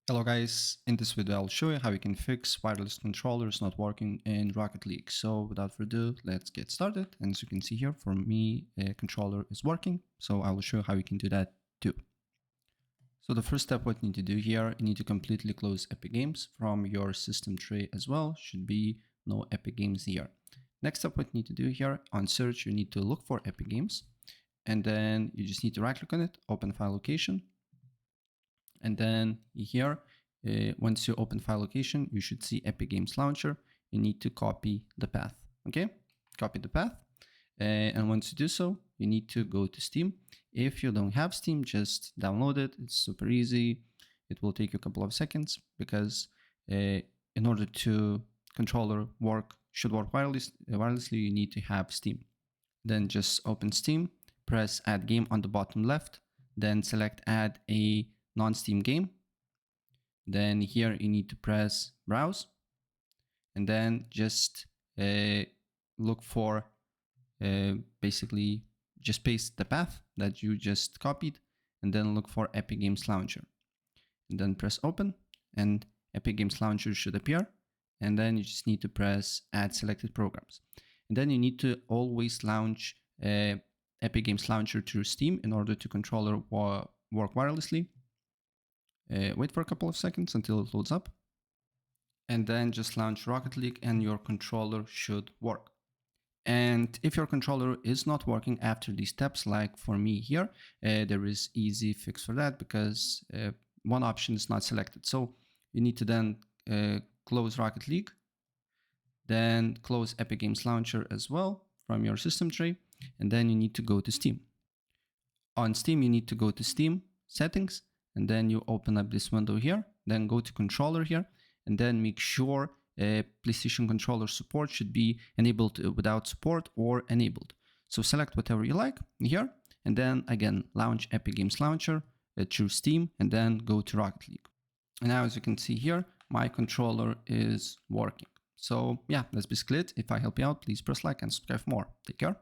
Hello guys, in this video I'll show you how you can fix wireless controllers not working in Rocket League. So without further ado, let's get started. And as you can see here, for me, a controller is working. So I will show you how you can do that too. So the first step what you need to do here, you need to completely close Epic Games from your system tray as well. Should be no Epic Games here. Next step what you need to do here, on search you need to look for Epic Games. And then you just need to right click on it, open file location. And then here, once you open file location, you should see Epic Games Launcher. You need to copy the path, okay? Copy the path. And once you do so, you need to go to Steam. If you don't have Steam, just download it. It's super easy. It will take you a couple of seconds because in order to controller should work wirelessly, you need to have Steam. Then just open Steam, press add game on the bottom left, then select add a NonSteam Game. Then here you need to press browse and then just look for basically just paste the path that you just copied and then look for Epic Games Launcher and then press open and Epic Games Launcher should appear, and then you just need to press add selected programs, and then you need to always launch Epic Games Launcher through Steam in order to controller work wirelessly. Wait for a couple of seconds until it loads up, and then just launch Rocket League and your controller should work. And if your controller is not working after these steps, like for me here, there is easy fix for that because one option is not selected. So you need to then close Rocket League, then close Epic Games Launcher as well from your system tray, and then you need to go to Steam. On Steam, you need to go to Steam settings, and then you open up this window here, then go to controller here, and then make sure PlayStation controller support should be enabled without support or enabled. So select whatever you like here, and then again, launch Epic Games Launcher through Steam, and then go to Rocket League. And now as you can see here, my controller is working. So yeah, that's basically it. If I help you out, please press like and subscribe for more. Take care.